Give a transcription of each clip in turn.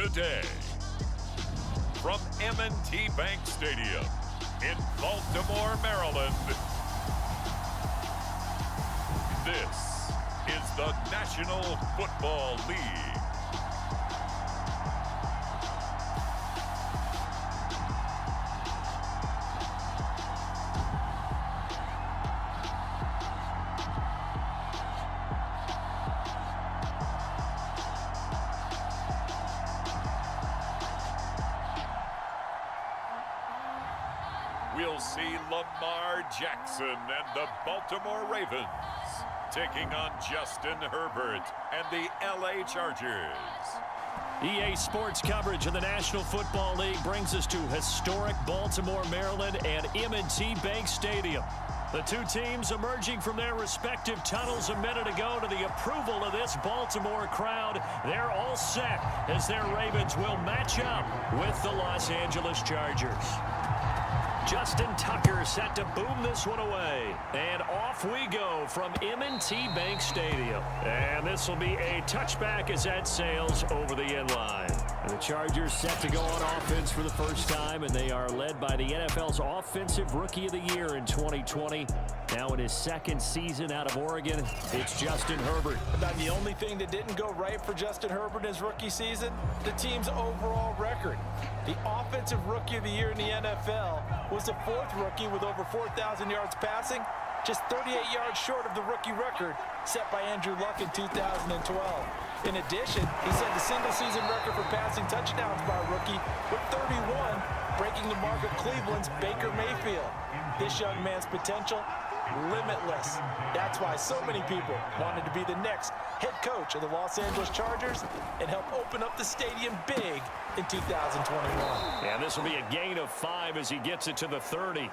today. From M&T Bank Stadium in Baltimore, Maryland, this is the National Football League. We'll see Lamar Jackson and the Baltimore Ravens taking on Justin Herbert and the LA Chargers. EA Sports coverage of the National Football League brings us to historic Baltimore, Maryland and M&T Bank Stadium. The two teams emerging from their respective tunnels a minute ago to the approval of this Baltimore crowd. They're all set as their Ravens will match up with the Los Angeles Chargers. Justin Tucker set to boom this one away. And off we go from M&T Bank Stadium. And this will be a touchback as that sails over the end line. And the Chargers set to go on offense for the first time, and they are led by the NFL's Offensive Rookie of the Year in 2020. Now in his second season out of Oregon, it's Justin Herbert. About the only thing that didn't go right for Justin Herbert in his rookie season, the team's overall record. The Offensive Rookie of the Year in the NFL was the fourth rookie with over 4,000 yards passing, just 38 yards short of the rookie record set by Andrew Luck in 2012. In addition, he set the single-season record for passing touchdowns by a rookie with 31, breaking the mark of Cleveland's Baker Mayfield. This young man's potential, limitless. That's why so many people wanted to be the next head coach of the Los Angeles Chargers and help open up the stadium big in 2021. And this will be a gain of 5 as he gets it to the 30.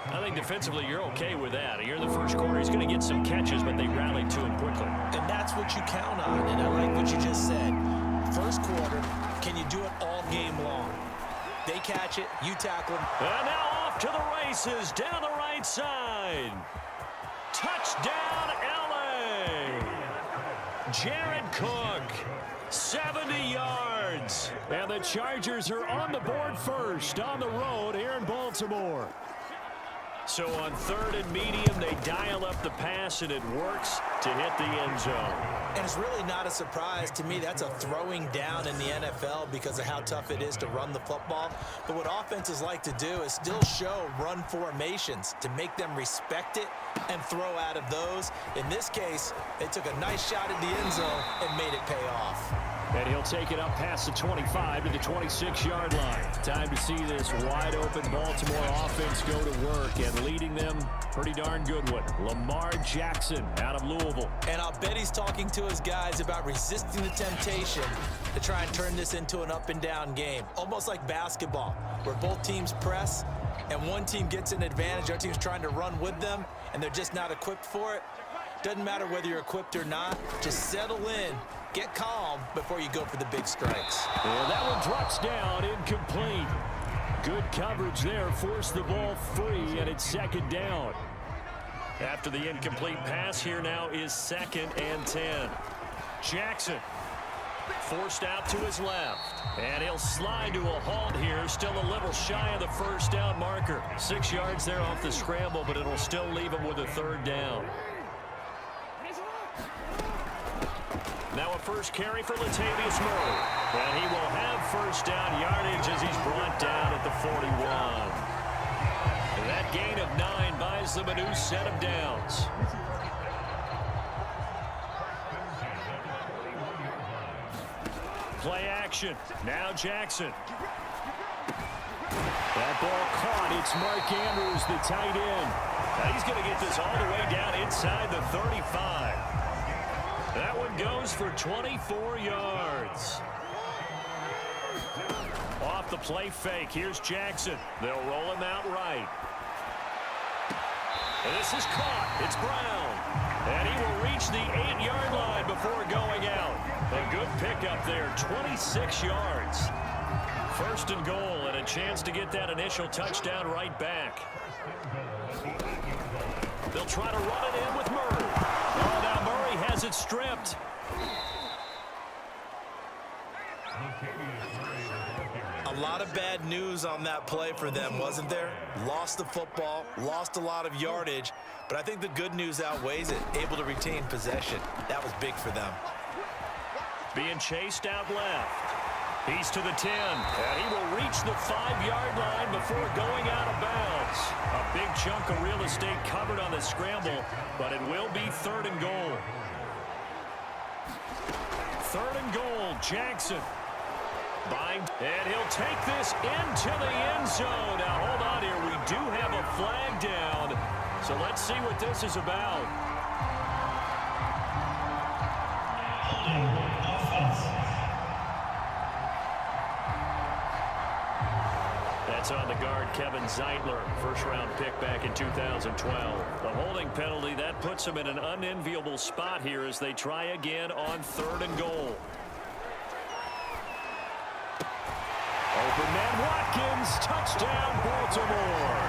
I think defensively you're okay with that. Here in the first quarter, he's going to get some catches, but they rallied to him quickly. And that's what you count on, and I like what you just said. First quarter, can you do it all game long? They catch it, you tackle them. And now off to the races, down the right side. Touchdown, LA! Jared Cook, 70 yards. And the Chargers are on the board first on the road here in Baltimore. So on third and medium, they dial up the pass, and it works to hit the end zone. And it's really not a surprise to me. That's a throwing down in the NFL because of how tough it is to run the football. But what offenses like to do is still show run formations to make them respect it and throw out of those. In this case, they took a nice shot at the end zone and made it pay off. And he'll take it up past the 25 to the 26-yard line. Time to see this wide-open Baltimore offense go to work, and leading them, pretty darn good one, Lamar Jackson out of Louisville. And I'll bet he's talking to his guys about resisting the temptation to try and turn this into an up-and-down game, almost like basketball, where both teams press, and one team gets an advantage, the other team's trying to run with them, and they're just not equipped for it. Doesn't matter whether you're equipped or not. Just settle in, get calm before you go for the big strikes. And that one drops down, incomplete. Good coverage there, forced the ball free, and it's second down. After the incomplete pass, here now is 2nd and 10. Jackson forced out to his left, and he'll slide to a halt here, still a little shy of the first down marker. 6 yards there off the scramble, but it'll still leave him with a third down. Now a first carry for Latavius Murray. And he will have first down yardage as he's brought down at the 41. And that gain of 9 buys them a new set of downs. Play action. Now Jackson. That ball caught. It's Mark Andrews, the tight end. Now he's going to get this all the way down inside the 35. That one goes for 24 yards. Off the play fake, here's Jackson. They'll roll him out right. And this is caught. It's Brown. And he will reach the 8-yard line before going out. A good pickup there, 26 yards. First and goal, and a chance to get that initial touchdown right back. They'll try to run it in with Murray. Oh, now Murray has it stripped. A lot of bad news on that play for them, wasn't there? Lost the football, lost a lot of yardage, but I think the good news outweighs it. Able to retain possession. That was big for them. Being chased out left. He's to the 10, and he will reach the 5-yard line before going out of bounds. A big chunk of real estate covered on the scramble, but it will be 3rd and goal. 3rd and goal, Jackson. And he'll take this into the end zone. Now, hold on here. We do have a flag down, so let's see what this is about. That's on the guard, Kevin Zeitler, first-round pick back in 2012. The holding penalty, that puts him in an unenviable spot here as they try again on 3rd and goal. Open man Watkins, touchdown Baltimore.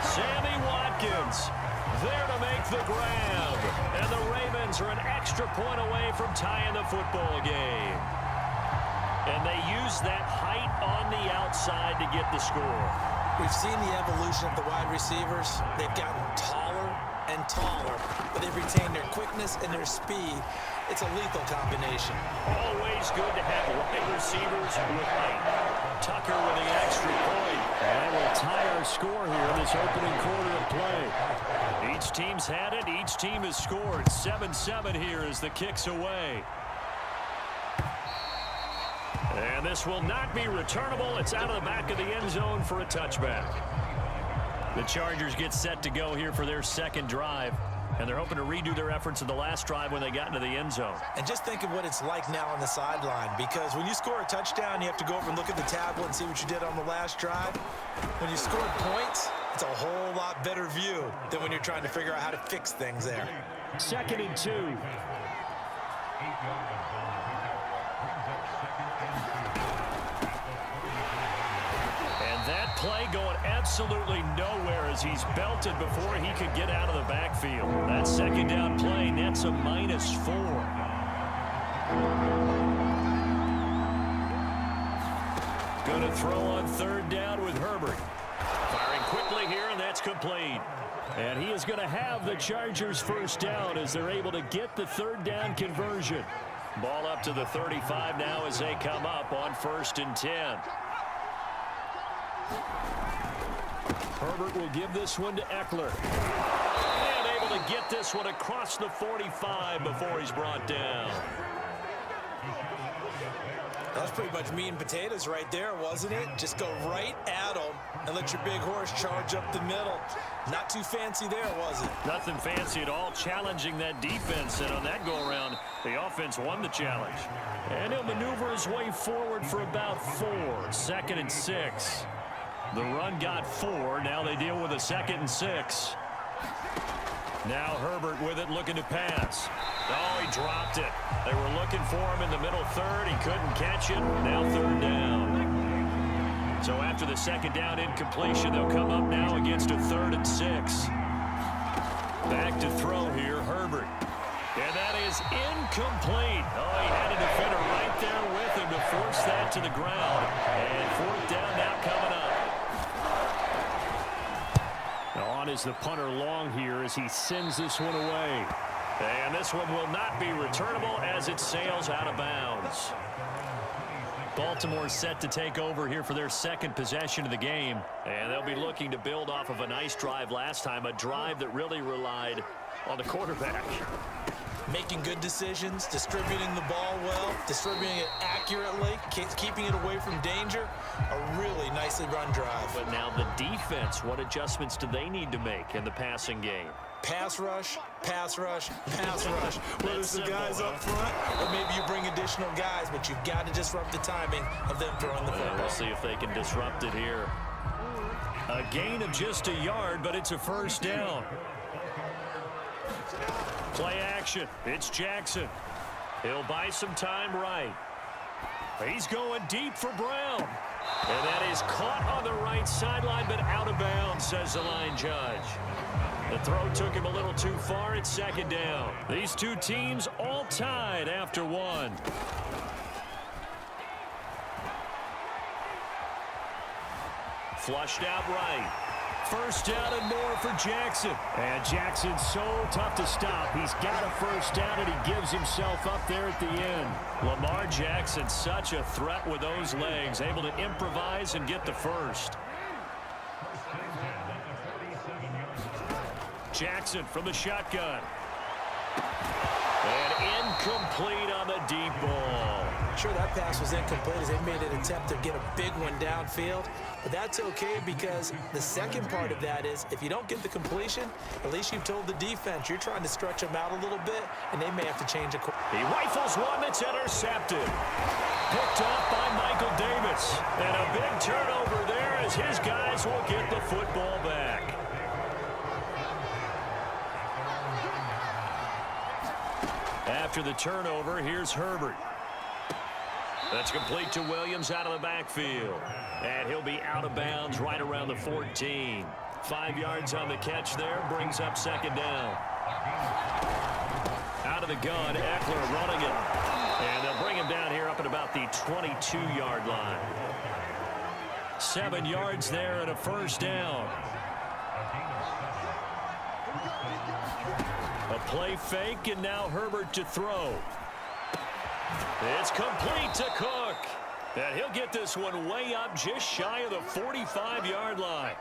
Sammy Watkins there to make the grab. And the Ravens are an extra point away from tying the football game. And they use that height on the outside to get the score. We've seen the evolution of the wide receivers. They've gotten taller and taller, but they've retained their quickness and their speed. It's a lethal combination. Always good to have wide receivers with height. Tucker with the extra point. And we'll tie our score here in this opening quarter of play. Each team's had it. Each team has scored. 7-7 here as the kick's away. And this will not be returnable. It's out of the back of the end zone for a touchback. The Chargers get set to go here for their second drive. And they're hoping to redo their efforts in the last drive when they got into the end zone. And just think of what it's like now on the sideline, because when you score a touchdown, you have to go over and look at the tablet and see what you did on the last drive. When you scored points, it's a whole lot better view than when you're trying to figure out how to fix things there. 2nd and 2. That play going absolutely nowhere as he's belted before he could get out of the backfield. That 2nd down play nets a -4. Going to throw on 3rd down with Herbert. Firing quickly here, and that's complete. And he is going to have the Chargers first down as they're able to get the 3rd down conversion. Ball up to the 35 now as they come up on 1st and 10. Herbert will give this one to Eckler. And able to get this one across the 45 before he's brought down. That's pretty much meat and potatoes right there, wasn't it? Just go right at them and let your big horse charge up the middle. Not too fancy there, was it? Nothing fancy at all, challenging that defense. And on that go-around, the offense won the challenge. And he'll maneuver his way forward for about 4. 2nd and 6. The run got 4. Now they deal with a 2nd and 6. Now Herbert with it, looking to pass. Oh, he dropped it. They were looking for him in the middle 3rd. He couldn't catch it. Now 3rd down. So after the 2nd down incompletion, they'll come up now against a 3rd and 6. Back to throw here, Herbert. And that is incomplete. Oh, he had a defender right there with him to force that to the ground. And 4th down now coming up. On is the punter long here as he sends this one away. And this one will not be returnable as it sails out of bounds. Baltimore set to take over here for their 2nd possession of the game. And they'll be looking to build off of a nice drive last time, a drive that really relied on the quarterback. Making good decisions, distributing the ball well, distributing it accurately, keeping it away from danger. A really nicely run drive. But now the defense, what adjustments do they need to make in the passing game? Pass rush, pass rush, pass rush. Whether it's the guys up front or maybe you bring additional guys, but you've got to disrupt the timing of them throwing the football. We'll see if they can disrupt it here. A gain of just a yard, but it's a 1st down. Play action. It's Jackson. He'll buy some time right. He's going deep for Brown. And that is caught on the right sideline, but out of bounds, says the line judge. The throw took him a little too far. It's 2nd down. These two teams all tied after 1. Flushed out right. First down and more for Jackson. And Jackson's so tough to stop. He's got a first down, and he gives himself up there at the end. Lamar Jackson, such a threat with those legs, able to improvise and get the first. Jackson from the shotgun. And incomplete on the deep ball. Sure, that pass was incomplete as they made an attempt to get a big one downfield. But that's okay because the second part of that is if you don't get the completion, at least you've told the defense you're trying to stretch them out a little bit, and they may have to change a course. He rifles one that's intercepted. Picked off by Michael Davis. And a big turnover there as his guys will get the football back. After the turnover, here's Herbert. That's complete to Williams out of the backfield. And he'll be out of bounds right around the 14. 5 yards on the catch there, brings up second down. Out of the gun, Eckler running it. And they'll bring him down here up at about the 22-yard line. 7 yards there and a first down. A play fake, and now Herbert to throw. It's complete to Cook. And he'll get this one way up just shy of the 45-yard line.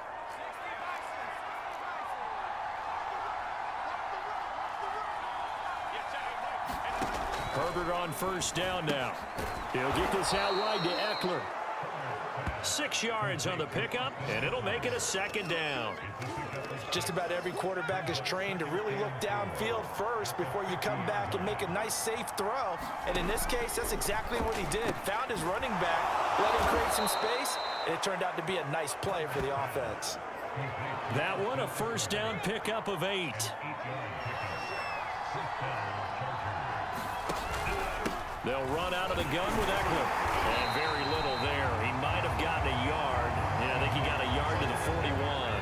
Herbert on first down now. He'll get this out wide to Eckler. 6 yards on the pickup, and it'll make it a second down. Just about every quarterback is trained to really look downfield first before you come back and make a nice, safe throw. And in this case, that's exactly what he did. Found his running back, let him create some space, and it turned out to be a nice play for the offense. That one, a first down pickup of 8. They'll run out of the gun with Eckler. And very little there. He might have gotten a yard. Yeah, I think he got a yard to the 41.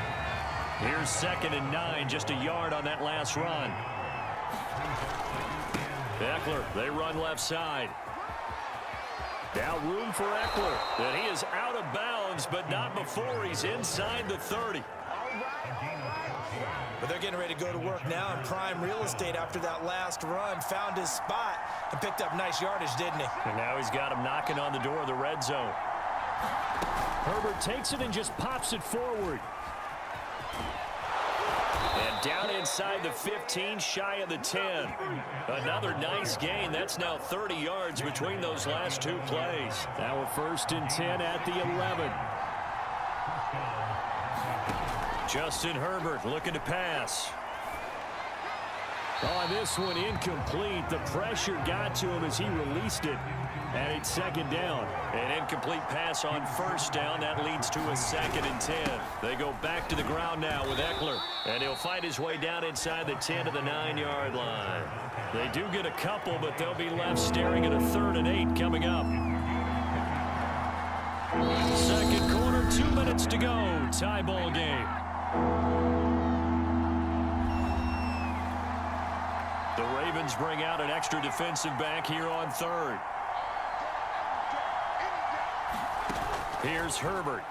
Here's 2nd and 9, just a yard on that last run. Eckler, they run left side. Now room for Eckler. And he is out of bounds, but not before he's inside the 30. But they're getting ready to go to work now in prime real estate after that last run. Found his spot and picked up nice yardage, didn't he? And now he's got him knocking on the door of the red zone. Herbert takes it and just pops it forward. And down inside the 15, shy of the 10. Another nice gain. That's now 30 yards between those last 2 plays. Now a 1st and 10 at the 11. Justin Herbert looking to pass. Oh, this one incomplete. The pressure got to him as he released it. And it's 2nd down. An incomplete pass on 1st down. That leads to a 2nd and 10. They go back to the ground now with Eckler. And he'll fight his way down inside the 10 to the 9-yard line. They do get a couple, but they'll be left staring at a 3rd and 8 coming up. 2nd quarter, 2 minutes to go. Tie ball game. The Ravens bring out an extra defensive back here on 3rd. Here's Herbert.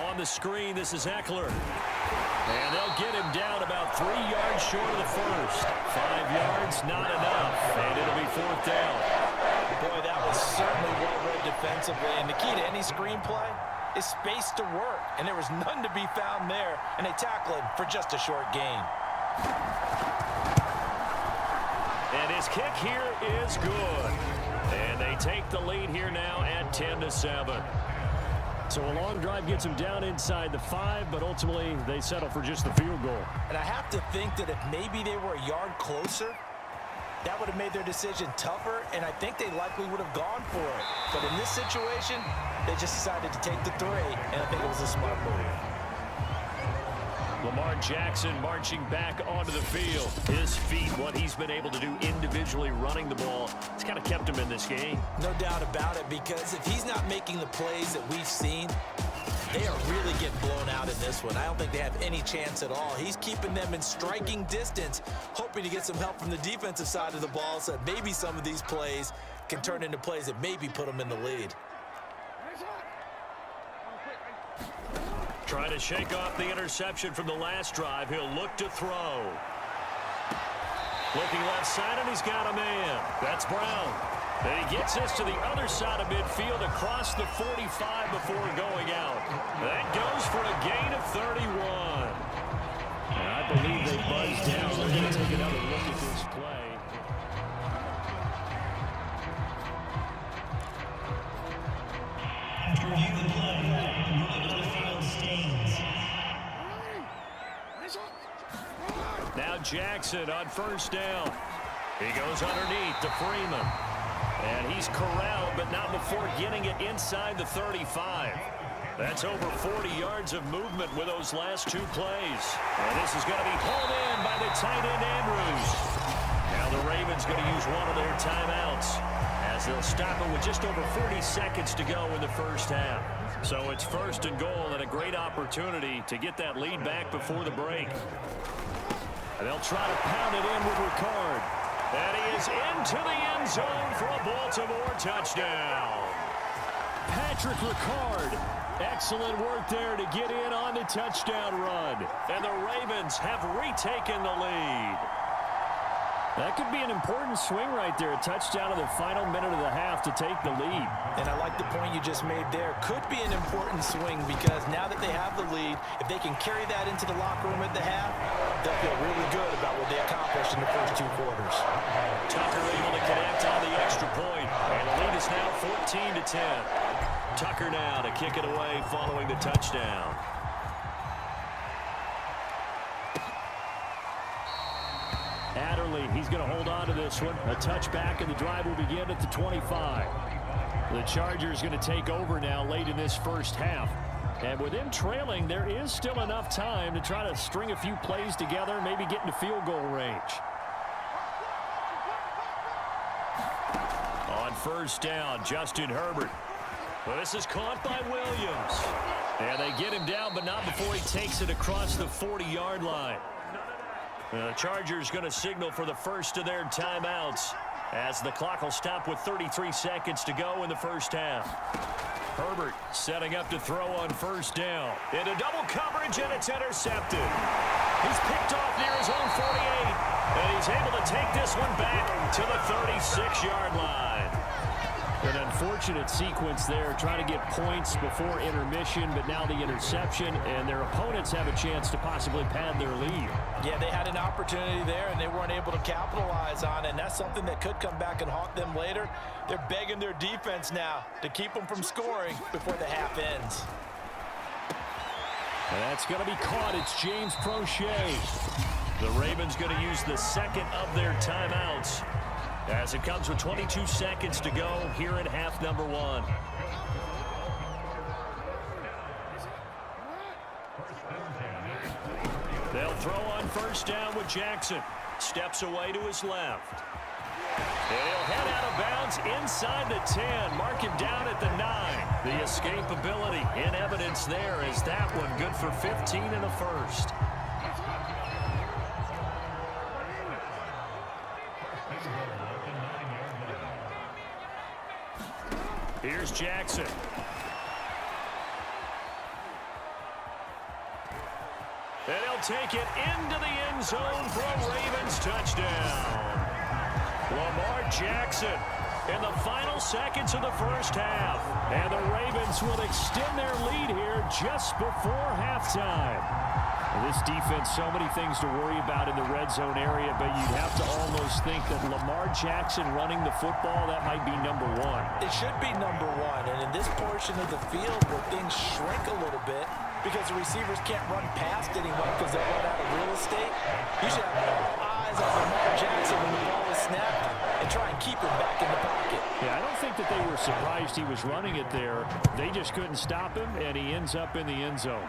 On the screen, this is Eckler. And they'll get him down about 3 yards short of the first. 5 yards, not enough. And it'll be 4th down. Boy, that was certainly well-read defensively. And the key to any screenplay is space to work. And there was none to be found there. And they tackle him for just a short gain. And his kick here is good. And they take the lead here now at 10-7. So a long drive gets them down inside the 5, but ultimately they settle for just the field goal. And I have to think that if maybe they were a yard closer, that would have made their decision tougher, and I think they likely would have gone for it. But in this situation, they just decided to take the 3, and I think it was a smart move. Lamar Jackson marching back onto the field. His feet, what he's been able to do individually running the ball, it's kind of kept him in this game. No doubt about it, because if he's not making the plays that we've seen, they are really getting blown out in this one. I don't think they have any chance at all. He's keeping them in striking distance, hoping to get some help from the defensive side of the ball so that maybe some of these plays can turn into plays that maybe put them in the lead. Trying to shake off the interception from the last drive. He'll look to throw. Looking left side, and he's got a man. That's Brown. And he gets this to the other side of midfield across the 45 before going out. That goes for a gain of 31. And I believe they buzzed down. They're going to take another look at this play. To review the play, moving to the field stains. Now Jackson on first down. He goes underneath to Freeman. And he's corralled, but not before getting it inside the 35. That's over 40 yards of movement with those last two plays. And this is going to be pulled in by the tight end Andrews. Now the Ravens going to use one of their timeouts as they'll stop it with just over 40 seconds to go in the first half. So it's first and goal and a great opportunity to get that lead back before the break. And they'll try to pound it in with Ricard. And he is into the end zone for a Baltimore touchdown. Patrick Ricard. Excellent work there to get in on the touchdown run. And the Ravens have retaken the lead. That could be an important swing right there. A touchdown in the final minute of the half to take the lead. And I like the point you just made there. Could be an important swing because now that they have the lead, if they can carry that into the locker room at the half, they'll feel really good about what they accomplished in the first two quarters. Tucker able to connect on the extra point. And the lead is now 14-10. Tucker now to kick it away following the touchdown. Adderley, he's going to hold on to this one. A touchback, and the drive will begin at the 25. The Chargers going to take over now late in this first half. And with them trailing, there is still enough time to try to string a few plays together, maybe get into field goal range. On first down, Justin Herbert. Well, this is caught by Williams. And they get him down, but not before he takes it across the 40-yard line. The Chargers going to signal for the first of their timeouts as the clock will stop with 33 seconds to go in the first half. Herbert setting up to throw on first down. Into double coverage, and it's intercepted. He's picked off near his own 48, and he's able to take this one back to the 36-yard line. An unfortunate sequence there, trying to get points before intermission, but now the interception, and their opponents have a chance to possibly pad their lead. Yeah, they had an opportunity there, and they weren't able to capitalize on it, and that's something that could come back and haunt them later. They're begging their defense now to keep them from scoring before the half ends. That's going to be caught. It's James Prochet. The Ravens going to use the second of their timeouts as it comes with 22 seconds to go here in half number one. They'll throw on first down with Jackson. Steps away to his left. And he'll head out of bounds inside the 10. Mark him down at the 9. The escapability in evidence there is that one good for 15 in the first. Here's Jackson. And he'll take it into the end zone for a Ravens touchdown. Lamar Jackson in the final seconds of the first half. And the Ravens will extend their lead here just before halftime. This defense, so many things to worry about in the red zone area, but you'd have to almost think that Lamar Jackson running the football, that might be number one. It should be number one, and in this portion of the field where things shrink a little bit because the receivers can't run past anyone because they'll run out of real estate, you should have all eyes on Lamar Jackson when the ball is snapped and try and keep him back in the pocket. Yeah, I don't think that they were surprised he was running it there. They just couldn't stop him, and he ends up in the end zone.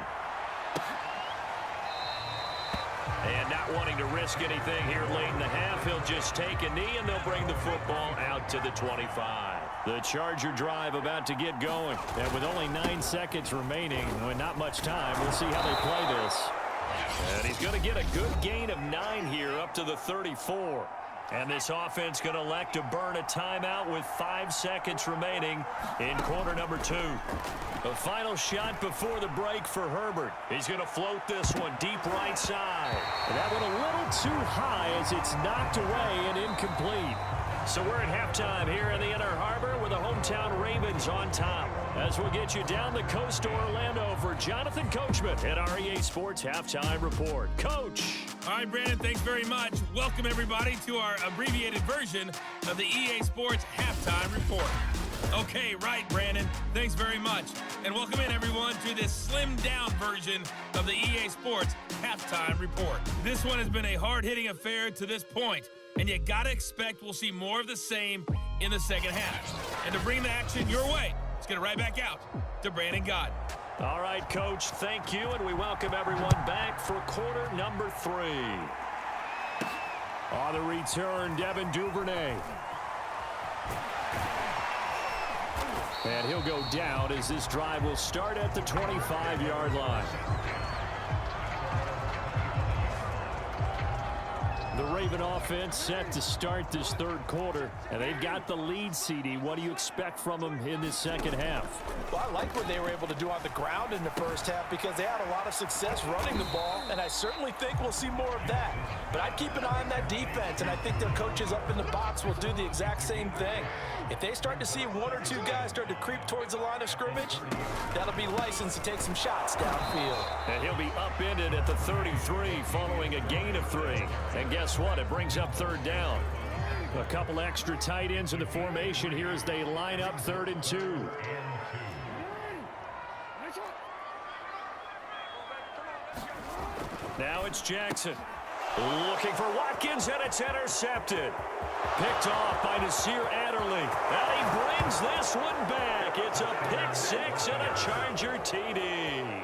And not wanting to risk anything here late in the half, he'll just take a knee, and they'll bring the football out to the 25. The Charger drive about to get going. And with only 9 seconds remaining, and not much time, we'll see how they play this. And he's going to get a good gain of 9 here up to the 34. And this offense going to elect to burn a timeout with 5 seconds remaining in quarter number 2. The final shot before the break for Herbert. He's going to float this one deep right side. And that one a little too high as it's knocked away and incomplete. So we're at halftime here in the Inner Harbor with the hometown Ravens on top. As we'll get you down the coast to Orlando for Jonathan Coachman at our EA Sports Halftime Report. Coach. All right, Brandon, thanks very much. Welcome, everybody, to our abbreviated version of the EA Sports Halftime Report. Okay, right, Brandon. Thanks very much. And welcome in, everyone, to this slimmed-down version of the EA Sports Halftime Report. This one has been a hard-hitting affair to this point, and you got to expect we'll see more of the same in the second half. And to bring the action your way, let's get it right back out to Brandon Gott. All right, Coach, thank you, and we welcome everyone back for quarter number 3. On the return, Devin Duvernay. And he'll go down as this drive will start at the 25-yard line. The Raven offense set to start this third quarter, and they've got the lead, CD. What do you expect from them in this second half? Well, I like what they were able to do on the ground in the first half because they had a lot of success running the ball, and I certainly think we'll see more of that. But I'd keep an eye on that defense, and I think their coaches up in the box will do the exact same thing. If they start to see 1 or 2 guys start to creep towards the line of scrimmage, that'll be licensed to take some shots downfield. And he'll be upended at the 33 following a gain of 3. And guess what? It brings up third down. A couple extra tight ends in the formation here as they line up 3rd and 2. Now it's Jackson. Looking for Watkins, and it's intercepted. Picked off by Nasir Adderley. And he brings this one back. It's a pick 6 and a Charger TD.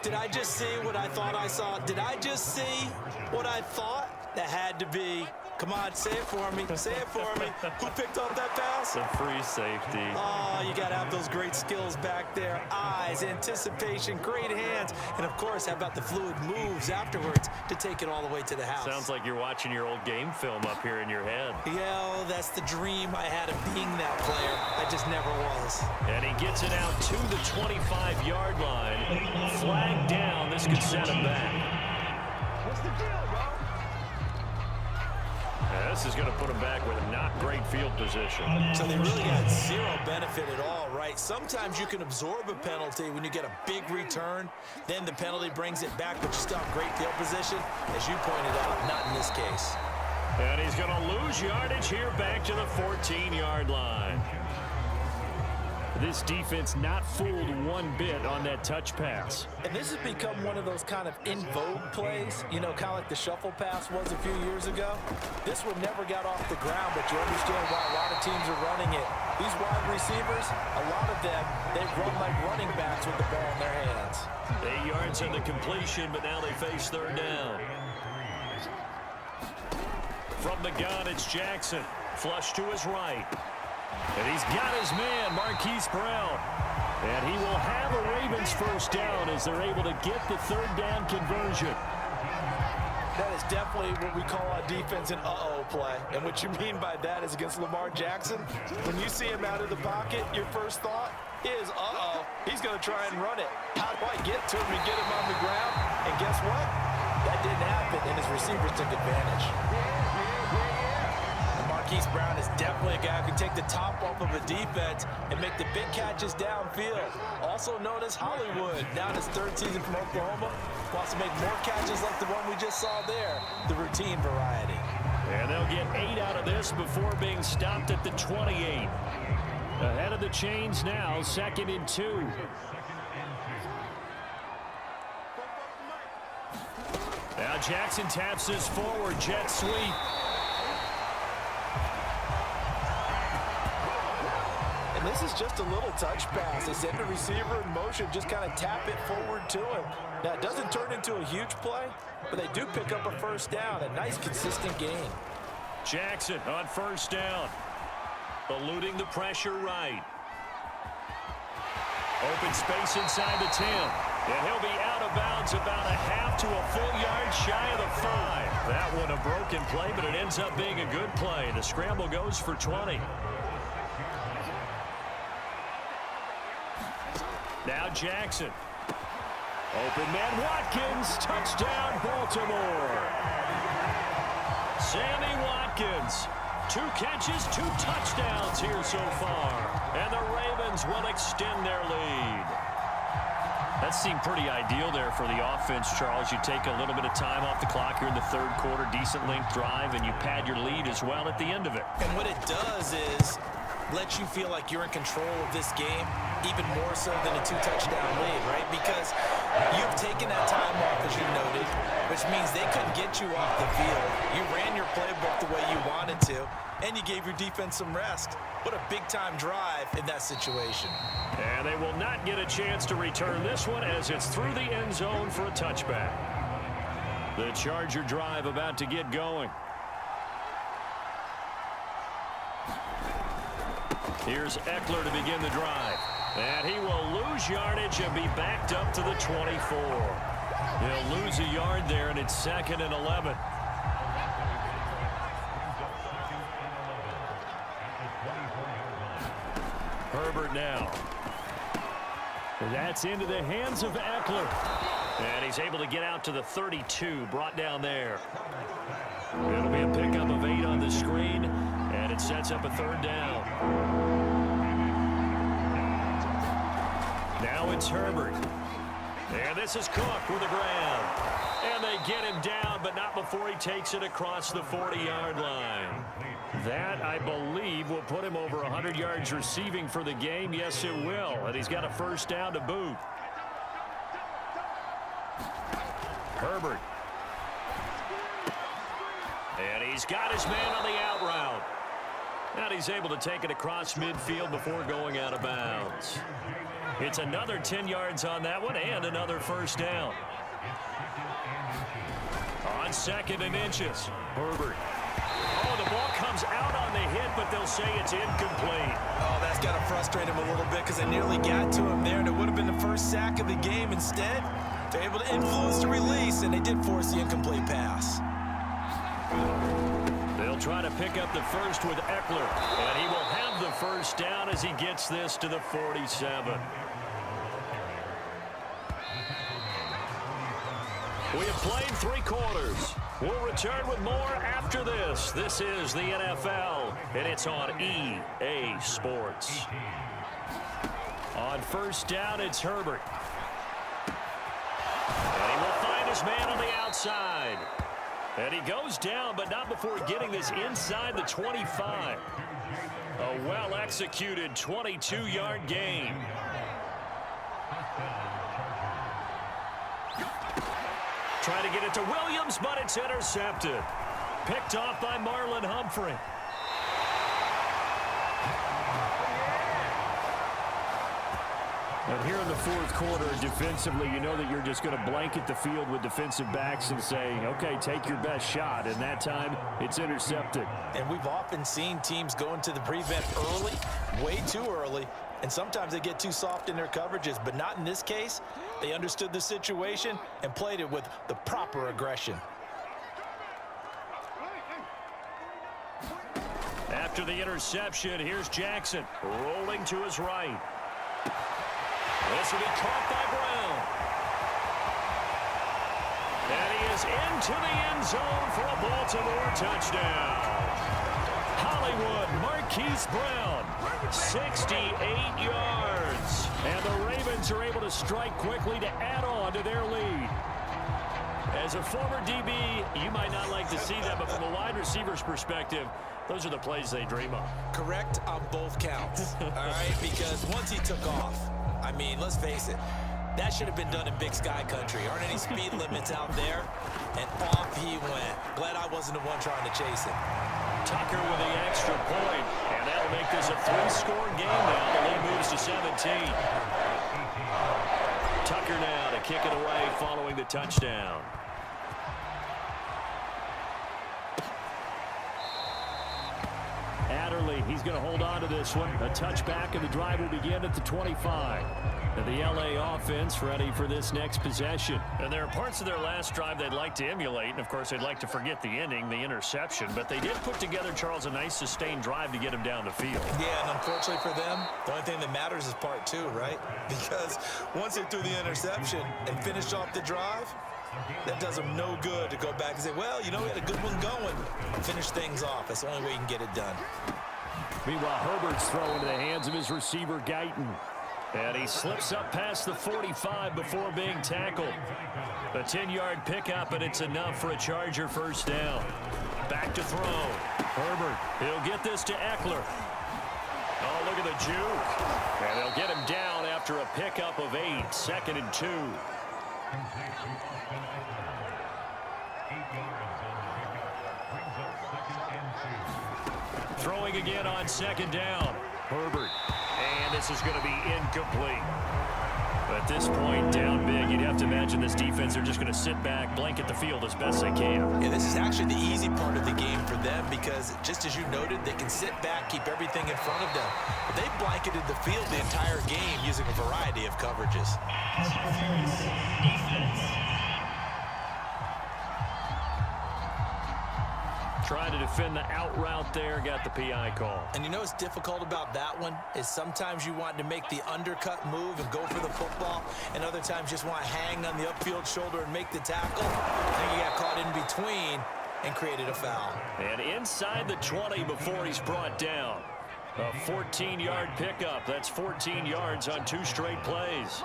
Did I just see what I thought I saw? Did I just see what I thought? That had to be. Come on, say it for me. Say it for me. Who picked up that pass? The free safety. Oh, you got to have those great skills back there. Eyes, anticipation, great hands. And, of course, how about the fluid moves afterwards to take it all the way to the house? Sounds like you're watching your old game film up here in your head. Yeah, well, that's the dream I had of being that player. I just never was. And he gets it out to the 25-yard line. Flag down. This could set him back. What's the deal, bro? This is going to put him back with a not great field position. So they really got zero benefit at all, right? Sometimes you can absorb a penalty when you get a big return. Then the penalty brings it back, but you still have great field position. As you pointed out, not in this case. And he's going to lose yardage here back to the 14-yard line. This defense not fooled one bit on that touch pass. And this has become one of those kind of in vogue plays, you know, kind of like the shuffle pass was a few years ago. This one never got off the ground, but you understand why a lot of teams are running it. These wide receivers, a lot of them, they run like running backs with the ball in their hands. 8 yards on the completion, but now they face third down. From the gun, it's Jackson. Flush to his right. And he's got his man, Marquise Brown. And he will have a Ravens first down as they're able to get the third down conversion. That is definitely what we call on defense an uh-oh play. And what you mean by that is against Lamar Jackson, when you see him out of the pocket, your first thought is, uh-oh, he's going to try and run it. How do I get to him and get him on the ground? And guess what? That didn't happen, and his receivers took advantage. Marquise Brown is definitely a guy who can take the top off of a defense and make the big catches downfield. Also known as Hollywood, now in his 3rd season from Oklahoma. Wants to make more catches like the one we just saw there, the routine variety. And they'll get 8 out of this before being stopped at the 28. Ahead of the chains now, 2nd and 2. Now Jackson taps his forward jet sweep. This is just a little touch pass. They send the receiver in motion, just kind of tap it forward to him. Now, it doesn't turn into a huge play, but they do pick up a first down, a nice, consistent gain. Jackson on first down. Eluding the pressure right. Open space inside the 10. And he'll be out of bounds about a half to a full yard shy of the 5. That one a broken play, but it ends up being a good play. The scramble goes for 20. Now Jackson. Open man Watkins. Touchdown Baltimore. Sammy Watkins. 2 catches, 2 touchdowns here so far. And the Ravens will extend their lead. That seemed pretty ideal there for the offense, Charles. You take a little bit of time off the clock here in the third quarter, decent length drive, and you pad your lead as well at the end of it. And what it does is let you feel like you're in control of this game, even more so than a 2-touchdown lead, right? Because you've taken that time off, as you noted, which means they couldn't get you off the field. You ran your playbook the way you wanted to, and you gave your defense some rest. What a big-time drive in that situation. And they will not get a chance to return this one as it's through the end zone for a touchback. The Charger drive about to get going. Here's Eckler to begin the drive. And he will lose yardage and be backed up to the 24. He'll lose a yard there, and it's 2nd and 11. Herbert now. That's into the hands of Eckler. And he's able to get out to the 32, brought down there. It'll be a pickup of 8 on the screen, and it sets up a 3rd down. Now it's Herbert. And this is Cook with the ground. And they get him down, but not before he takes it across the 40-yard line. That, I believe, will put him over 100 yards receiving for the game. Yes, it will. And he's got a 1st down to boot. Herbert. And he's got his man on the out route. And he's able to take it across midfield before going out of bounds. It's another 10 yards on that one and another 1st down. On 2nd and inches, Herbert. Oh, the ball comes out on the hit, but they'll say it's incomplete. Oh, that's got to frustrate him a little bit because they nearly got to him there, and it would have been the first sack of the game. Instead, they're able to influence the release, and they did force the incomplete pass. They'll try to pick up the first with Eckler, and he will have the 1st down as he gets this to the 47. We have played 3 quarters. We'll return with more after this. This is the NFL, and it's on EA Sports. On 1st down, it's Herbert. And he will find his man on the outside. And he goes down, but not before getting this inside the 25. A well-executed 22-yard gain. Trying to get it to Williams, but it's intercepted. Picked off by Marlon Humphrey. And here in the 4th quarter, defensively, you know that you're just going to blanket the field with defensive backs and say, okay, take your best shot. And that time, it's intercepted. And we've often seen teams go into the prevent early, way too early, and sometimes they get too soft in their coverages, but not in this case. They understood the situation and played it with the proper aggression. After the interception, here's Jackson rolling to his right. This will be caught by Brown. And he is into the end zone for a Baltimore touchdown. Hollywood Marquise Brown, 68 yards. And the Ravens are able to strike quickly to add on to their lead. As a former DB, you might not like to see that, but from a wide receiver's perspective, those are the plays they dream of. Correct on both counts, all right? Because once he took off, I mean, let's face it, that should have been done in Big Sky Country. Aren't any speed limits out there? And off he went. Glad I wasn't the one trying to chase him. Tucker with the extra point, and that'll make this a 3-score game now. The lead moves to 17. Tucker now to kick it away following the touchdown. Adderley, he's going to hold on to this one. A touchback, and the drive will begin at the 25. And the LA offense ready for this next possession. And there are parts of their last drive they'd like to emulate. And, of course, they'd like to forget the ending, the interception. But they did put together, Charles, a nice sustained drive to get him down the field. Yeah, and unfortunately for them, the only thing that matters is part two, right? Because once they threw the interception and finished off the drive, that does them no good to go back and say, well, you know, we had a good one going. Finish things off. That's the only way you can get it done. Meanwhile, Herbert's throw into the hands of his receiver, Guyton. And he slips up past the 45 before being tackled. A 10-yard pickup, and it's enough for a Charger first down. Back to throw. Herbert, he'll get this to Eckler. Oh, look at the juke. And they'll get him down after a pickup of 8, 2nd and 2. Throwing again on 2nd down. Herbert. And this is going to be incomplete. At this point, down big, you'd have to imagine this defense, they're just going to sit back, blanket the field as best they can. Yeah, this is actually the easy part of the game for them because, just as you noted, they can sit back, keep everything in front of them. But they blanketed the field the entire game using a variety of coverages. Trying to defend the out route there, got the PI call. And you know what's difficult about that one is sometimes you want to make the undercut move and go for the football, and other times just want to hang on the upfield shoulder and make the tackle. I think he got caught in between and created a foul. And inside the 20 before he's brought down. A 14-yard pickup. That's 14 yards on 2 straight plays.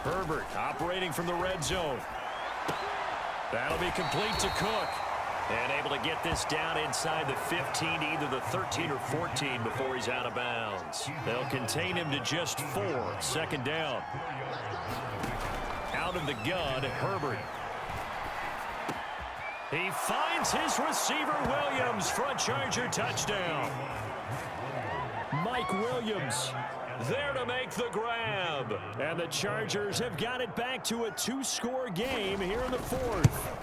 Herbert operating from the red zone. That'll be complete to Cook. And able to get this down inside the 15, either the 13 or 14 before he's out of bounds. They'll contain him to just 4, 2nd down. Out of the gun, Herbert. He finds his receiver, Williams, for a Charger touchdown. Mike Williams there to make the grab. And the Chargers have got it back to a 2-score game here in the 4th.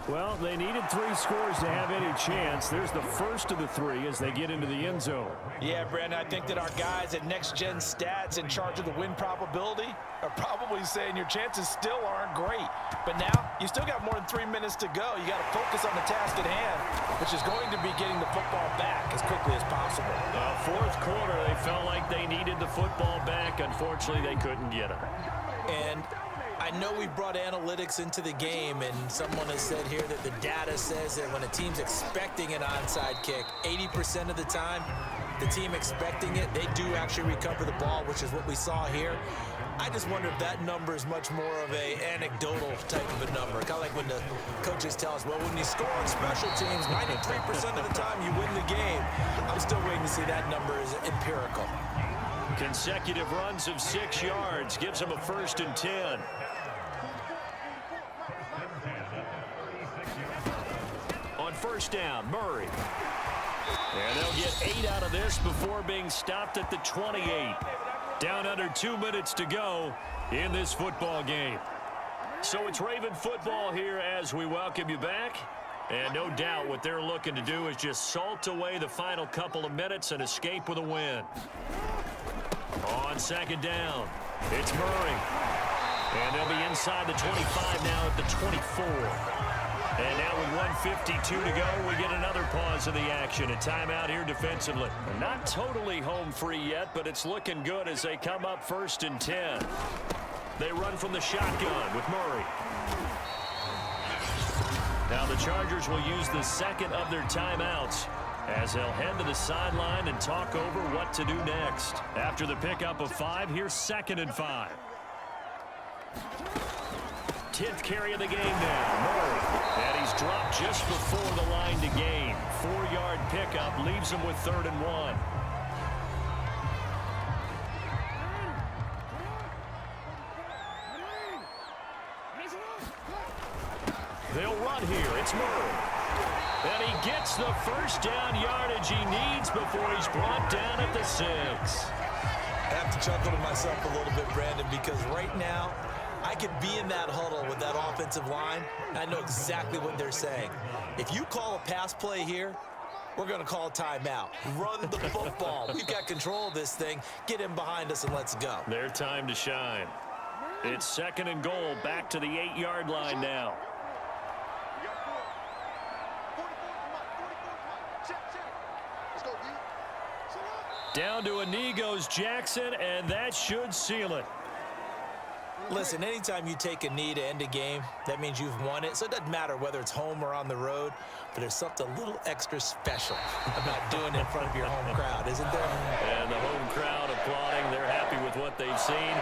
Well, they needed 3 scores to have any chance. There's the first of the 3 as they get into the end zone. Yeah, Brandon, I think that our guys at Next Gen Stats in charge of the win probability are probably saying your chances still aren't great. But now, you still got more than 3 minutes to go. You got to focus on the task at hand, which is going to be getting the football back as quickly as possible. 4th quarter, they felt like they needed the football back. Unfortunately, they couldn't get it. And I know we brought analytics into the game, and someone has said here that the data says that when a team's expecting an onside kick, 80% of the time, the team expecting it, they do actually recover the ball, which is what we saw here. I just wonder if that number is much more of a anecdotal type of a number. Kind of like when the coaches tell us, well, when you score on special teams, 93% of the time you win the game. I'm still waiting to see that number is empirical. Consecutive runs of 6 yards gives them a 1st and 10. On 1st down, Murray. And they'll get 8 out of this before being stopped at the 28. Down under 2 minutes to go in this football game. So it's Raven football here as we welcome you back. And no doubt what they're looking to do is just salt away the final couple of minutes and escape with a win. On 2nd down, it's Murray. And they'll be inside the 25 now at the 24. And now with 1:52 to go, we get another pause of the action. A timeout here defensively. Not totally home free yet, but it's looking good as they come up 1st and 10. They run from the shotgun with Murray. Now the Chargers will use the 2nd of their timeouts as they'll head to the sideline and talk over what to do next. After the pickup of 5, here's 2nd and 5. 10th carry of the game now, Murray. And he's dropped just before the line to gain. 4-yard pickup leaves him with 3rd and 1. They'll run here. It's Murray. And he gets the 1st down yardage he needs before he's brought down at the 6. I have to chuckle to myself a little bit, Brandon, because right now, I could be in that huddle with that offensive line, and I know exactly what they're saying. If you call a pass play here, we're going to call a timeout. Run the football. We've got control of this thing. Get him behind us and let's go. Their time to shine. It's 2nd and goal, back to the 8-yard line now. Down to a knee goes Jackson, and that should seal it. Listen, anytime you take a knee to end a game, that means you've won it. So it doesn't matter whether it's home or on the road, but there's something a little extra special about doing it in front of your home crowd, isn't there? And the home crowd applauding. They're happy with what they've seen.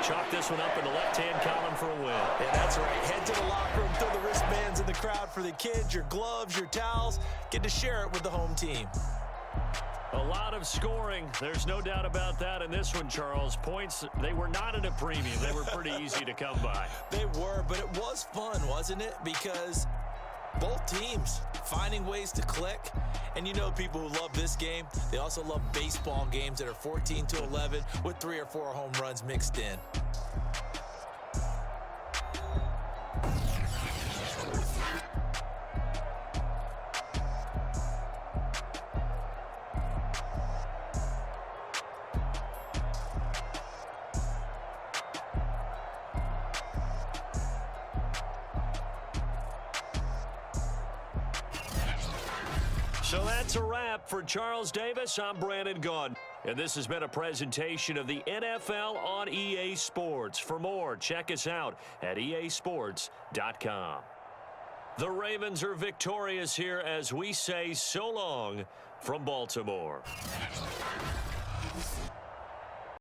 Chalk this one up in the left-hand column for a win. Yeah, that's right. Head to the locker room, throw the wristbands in the crowd for the kids, your gloves, your towels. Get to share it with the home team. A lot of scoring. There's no doubt about that in this one, Charles. Points, they were not at a premium. They were pretty easy to come by. They were, but it was fun, wasn't it? Because both teams finding ways to click. And you know people who love this game, they also love baseball games that are 14-11 with 3 or 4 home runs mixed in. So that's a wrap for Charles Davis. I'm Brandon Gaudin. And this has been a presentation of the NFL on EA Sports. For more, check us out at easports.com. The Ravens are victorious here as we say so long from Baltimore.